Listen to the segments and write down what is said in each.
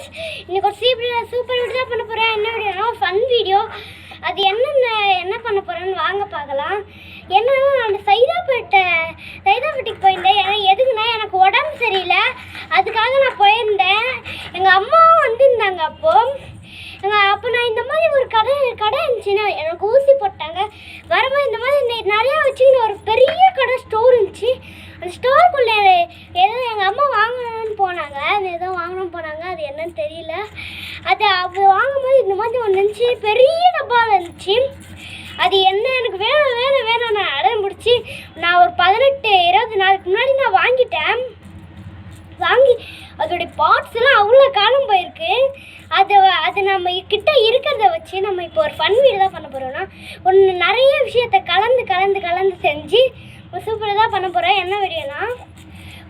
Friends, இன்னைக்கு ஒரு super video தான் பண்ண போகிறேன். என்ன வீடியோனா ஃபன் வீடியோ. அது என்ன பண்ண போகிறேன்னு வாங்க பார்க்கலாம். என்னன்னா நான் சைதாப்பேட்டைக்கு போயிருந்தேன். ஏன்னா எதுக்குன்னா எனக்கு உடம்பு சரியில்லை, அதுக்காக நான் போயிருந்தேன். எங்கள் அம்மாவும் வந்துருந்தாங்க. அப்போ நான் இந்த மாதிரி ஒரு கடை இருந்துச்சுன்னா எனக்கு ஊசி போட்டாங்க. வரும்போது இந்த மாதிரி நிறையா வச்சுக்கிட்டு ஒரு பெரிய கடை ஸ்டோர் இருந்துச்சு. அந்த ஸ்டோருக்குள்ளே ஏதோ எங்கள் அம்மா வாங்கணும்னு போனாங்க. அது என்னன்னு தெரியல. அது அப்போ வாங்கும்போது இந்த மாதிரி ஒன்று இருந்துச்சு, பெரிய டப்பாவில் இருந்துச்சு. அது என்ன எனக்கு வேணும் நான் அடம் பிடிச்சி நான் ஒரு 18-20 நாளுக்கு முன்னாடி நான் வாங்கி அதோடைய பார்ட்ஸ் எல்லாம் அவ்வளோ காலம் போயிருக்கு. அது நம்ம கிட்ட இருக்கிறத வச்சு நம்ம இப்போ ஒரு ஃபன் வீடியோ தான் பண்ண போகிறோம்னா நிறைய விஷயத்த கலந்து செஞ்சு ஒரு சூப்பராக தான் பண்ண போகிறேன். என்ன வீடியோனா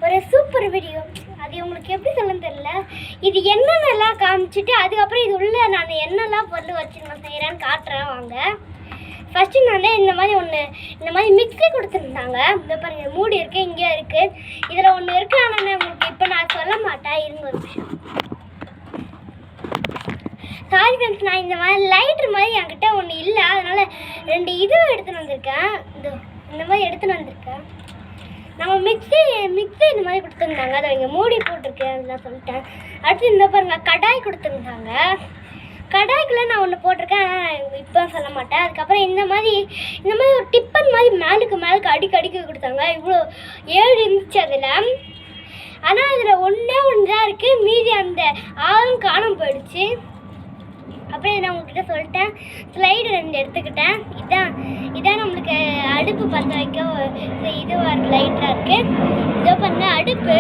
ஒரு சூப்பர் வீடியோ. அது உங்களுக்கு எப்படி சொல்லணும்னு தெரியல. இது என்னென்னலாம் காமிச்சிட்டு அதுக்கப்புறம் இது உள்ள நான் என்னெல்லாம் பொருள் வச்சு நான் செய்கிறேன்னு காட்டுறேன் வாங்க. ஃபஸ்ட்டு நான் இந்த மாதிரி மிக்ஸி கொடுத்துருந்தாங்க. இந்த பாருங்க, மூடி இருக்குது, இங்கே இருக்குது. இதில் ஒன்று இருக்குது. ஆனால் உங்களுக்கு இப்போ நான் சொல்ல மாட்டேன், இருங்க ஒரு விஷயம். சாரி ஃப்ரெண்ட்ஸ், நான் இந்த மாதிரி லைட்டர் மாதிரி என்கிட்ட ஒன்று இல்லை, அதனால் 2 இதுவும் எடுத்துன்னு வந்திருக்கேன். இந்த மாதிரி எடுத்துன்னு வந்திருக்கேன். நம்ம மிக்ஸி இந்த மாதிரி கொடுத்துருந்தாங்க. அதை இங்கே மூடி போட்டிருக்கேன், அதெல்லாம் சொல்லிட்டேன். அடுத்து இந்த பாருங்க, கடாய் கொடுத்துருந்தாங்க. கடாய்க்குள்ளே நான் ஒன்று போட்டிருக்கேன், ஆனால் இப்போ சொல்ல மாட்டேன். அதுக்கப்புறம் இந்த மாதிரி ஒரு டிப்பன் மாதிரி மேலுக்கு அடிக்க கொடுத்தாங்க. இவ்வளோ 7 இருந்துச்சு அதில். ஆனால் அதில் ஒன்று தான் இருக்குது, மீதி அந்த 6 காணாமல் போயிடுச்சு. அப்புறம் நான் உங்ககிட்ட சொல்லிட்டேன், ஸ்லைடு 2 எடுத்துக்கிட்டேன். இதான் நம்மளுக்கு அடுப்பு பற்ற வைக்க இதுவாக இருக்குது, லைட்டாக இருக்குது. இதோ பண்ண அடுப்பு,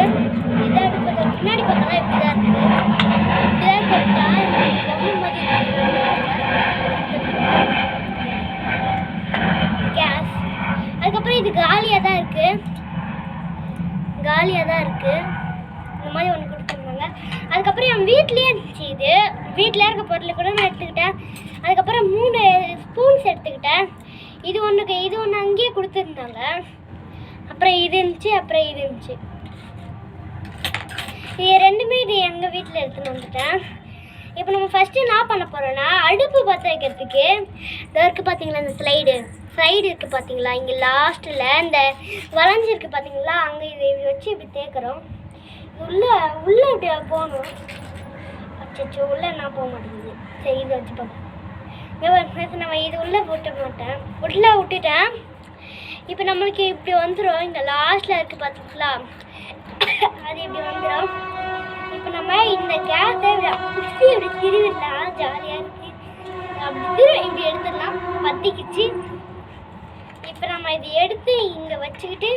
இதான் அடுப்பு. முன்னாடி பார்த்தோம்னா இப்படி தான் கேஸ். அதுக்கப்புறம் இது காலியாக தான் இருக்குது. இந்த மாதிரி ஒன்று கொடுத்துருந்தாங்க. அதுக்கப்புறம் என் வீட்லேயே இருந்துச்சு. இது வீட்டில் இருக்க பொருளை கூட நான் எடுத்துக்கிட்டேன். அதுக்கப்புறம் 3 ஸ்பூன்ஸ் எடுத்துக்கிட்டேன். இது ஒன்று அங்கேயே கொடுத்துருந்தாங்க. அப்புறம் இது இருந்துச்சு. இது 2மே எங்கள் வீட்டில் எடுத்துன்னு வந்துட்டேன். இப்போ நம்ம ஃபஸ்ட்டு என்ன பண்ண போகிறோன்னா, அடுப்பு பற்ற வைக்கிறதுக்கு இருக்குது பார்த்தீங்களா, இந்த ஸ்லைடு இருக்குது பார்த்தீங்களா, இங்கே லாஸ்ட்டில் இந்த வளைஞ்சிருக்கு பார்த்தீங்களா, அங்கே இதை வச்சு இப்படி தேய்க்கிறோம். உள்ளே இப்படி போகணும். அச்சோ, உள்ளே நான் போக மாட்டேங்குது. சரி, இதை வச்சு பார்ப்போம். நம்ம இது உள்ளே விட்டுட்டேன். இப்போ நம்மளுக்கு இப்படி வந்துடும். இங்கே லாஸ்ட்டில் இருக்குது பார்த்தீங்களா, அது இப்படி வந்துடும். இப்போ நம்ம இந்த கேஸை இப்படி திருவிடலாம், ஜாலியாக இருக்குது. அப்படி இப்படி எடுத்துடலாம், பற்றிக்கிச்சு. இப்போ நம்ம இதை எடுத்து இங்கே வச்சுக்கிட்டு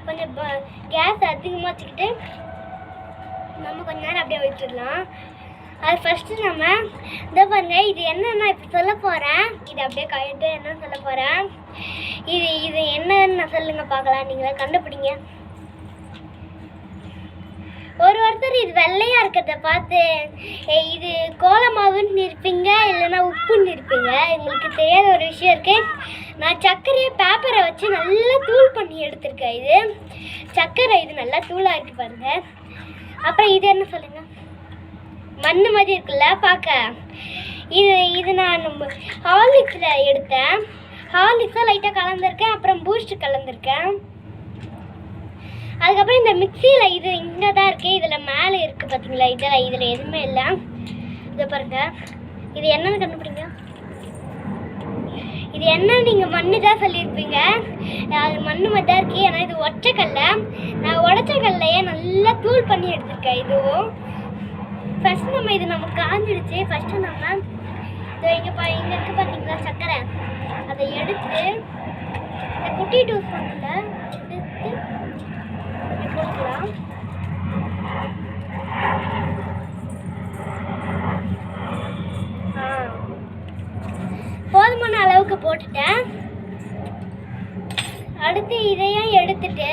கொஞ்சம் கேஸ் அதிகமாக வச்சுக்கிட்டு நம்ம கொஞ்ச நேரம் அப்படியே வச்சிடலாம். அது ஃபஸ்ட்டு நம்ம இதை பாருங்க, இது என்னன்னா இப்படி சொல்ல போகிறேன். இது அப்படியே கழிட்டு என்ன சொல்ல போகிறேன், இது என்னன்னு நான் சொல்லுங்கள் பார்க்கலாம், நீங்களே கண்டுபிடிங்க. ஒருத்தர் இது வெள்ளையாக இருக்கிறத பார்த்து இது கோலமாவுன்னு இருப்பீங்க, இல்லைன்னா உப்புன்னு இருப்பீங்க. உங்களுக்கு தெரியாத ஒரு விஷயம் இருக்குது. நான் சர்க்கரையை பேப்பரை வச்சு நல்லா தூள் பண்ணி எடுத்திருக்கேன். இது சர்க்கரை, இது நல்லா தூளாக இருக்குது பாருங்க. அப்புறம் இது என்ன சொல்லுங்க, மண் மாதிரி இருக்குல்ல பார்க்க. இது நான் ஹார்லிக்ஸில் எடுத்தேன். ஹார்லிக்ஸாக லைட்டாக கலந்துருக்கேன். அப்புறம் பூஸ்ட் கலந்துருக்கேன். அதுக்கப்புறம் இந்த மிக்சியில் இது இங்கே தான் இருக்குது. இதில் மேலே இருக்குது பார்த்தீங்களா, இதில் எதுவுமே இல்லை. இதை பாருங்க, இது என்னன்னு கண்டுபிடிங்க. இது என்ன, நீங்கள் மண்ணு தான் சொல்லியிருப்பீங்க. அது மண்ணு மாதிரி தான் இருக்குது. ஏன்னா இது ஒற்றைக்கல்ல. நான் உடச்சக்கல்லையே நல்லா தூள் பண்ணி எடுத்துருக்கேன். இதுவும் ஃபஸ்ட்டு இது நம்ம காஞ்சிடுச்சு. ஃபஸ்ட்டு நம்ம இங்கே இருக்குது பார்த்தீங்களா சர்க்கரை, அதை எடுத்து இந்த குட்டி 2 ஸ்பூனில் எடுத்து போட்டுக்கலாம். போதுமான அளவுக்கு போட்டுட்டேன். அடுத்து இதையும் எடுத்துட்டு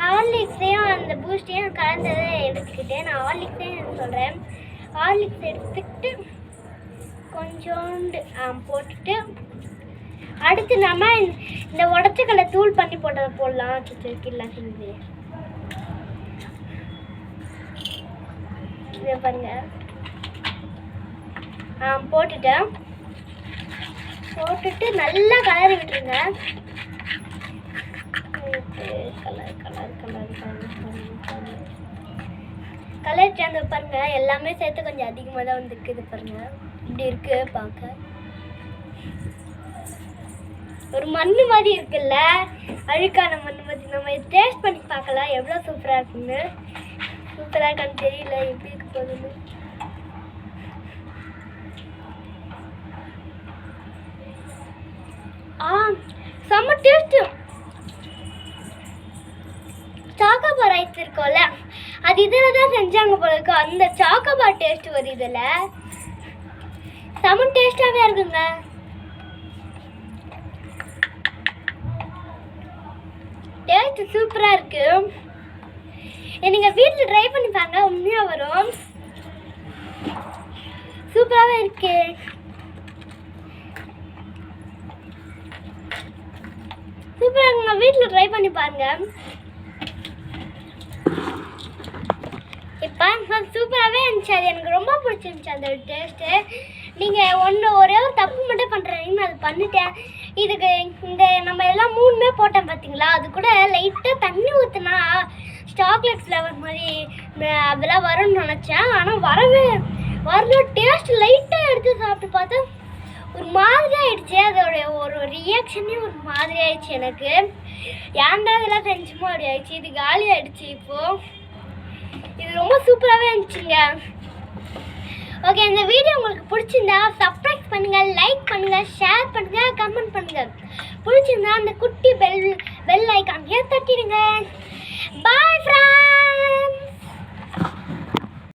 ஹார்லிக்ஸையும் அந்த பூஸ்டையும் கலந்ததை எடுத்துக்கிட்டேன். நான் ஹார்லிக்ஸையும் சொல்கிறேன். ஹார்லிக்ஸ் எடுத்துக்கிட்டு கொஞ்சோண்டு போட்டுட்டு அடுத்து நம்ம இந்த உடச்சக்கல்லை தூள் பண்ணி போட்டதை போடலாம். கில்லா செஞ்சு இதை பாருங்க. போட்டுட்டேன். போட்டுட்டு நல்லா கலரி விட்டுருங்க. கலர் சேர்ந்து பாருங்க. எல்லாமே சேர்த்து கொஞ்சம் அதிகமாக தான் வந்துருக்குது பாருங்க. இப்படி இருக்கு பார்க்க. ஒரு மண்ணு மாதிரி இருக்குல்ல, அழுக்கான மண்ணு மாதிரி. நம்ம டேஸ்ட் பண்ணி பார்க்கலாம் எவ்வளோ சூப்பராக இருக்குன்னு. சூப்பராக இருக்கான்னு தெரியல, எப்படி இருக்கு போகுதுன்னு. செம்ம டேஸ்ட். சாக்கோபார் ரைஸ் இருக்கும்ல, அது இதில் தான் செஞ்சாங்க போல இருக்கு. அந்த சாக்கோபார் டேஸ்ட் வருது இதில். செம்ம டேஸ்டாகவே இருக்குங்க. டேஸ்ட் சூப்பராக இருக்கு. நீங்கள் வீட்டில் ட்ரை பண்ணி பாருங்க, உண்மையாக வரும். சூப்பராகவே இருக்கு. சூப்பராக இருக்குங்க. வீட்டில் ட்ரை பண்ணி பாருங்க. இப்போ சூப்பராகவே இருந்துச்சு. அது எனக்கு ரொம்ப பிடிச்சிருந்துச்சு அந்த டேஸ்ட்டு. நீங்கள் ஒரே ஒரு தப்பு மட்டும் பண்ணுறீங்கன்னு அது பண்ணிட்டேன். இதுக்கு இந்த நம்ம எல்லாம் 3மே போட்டேன் பார்த்தீங்களா, அது கூட லைட்டாக தண்ணி ஊற்றுனா சாக்லேட் ஃப்ளேவர் மாதிரி அதெல்லாம் வரும்னு நினச்சேன். ஆனால் வரல. டேஸ்ட் லைட்டாக எடுத்து சாப்பிட்டு பார்த்தா ஒரு மாதிரி ஆயிடுச்சு. அதோடைய ஒரு ரியாக்ஷனே ஒரு மாதிரி ஆயிடுச்சு எனக்கு. ஏன்டா இதெல்லாம் செஞ்சுமோ அப்படி ஆயிடுச்சு. இது காலி ஆயிடுச்சு. இப்போது இது ரொம்ப சூப்பராகவே இருந்துச்சுங்க. ஓகே, இந்த வீடியோ உங்களுக்கு பிடிச்சிருந்தா சப்ஸ்கிரைப் பண்ணுங்கள், லைக் பண்ணுங்கள், ஷேர் பண்ணுங்கள், கமெண்ட் பண்ணுங்கள். பிடிச்சிருந்தா அந்த குட்டி பெல் ஐக்கான் தட்டிடுங்க. Bye friends.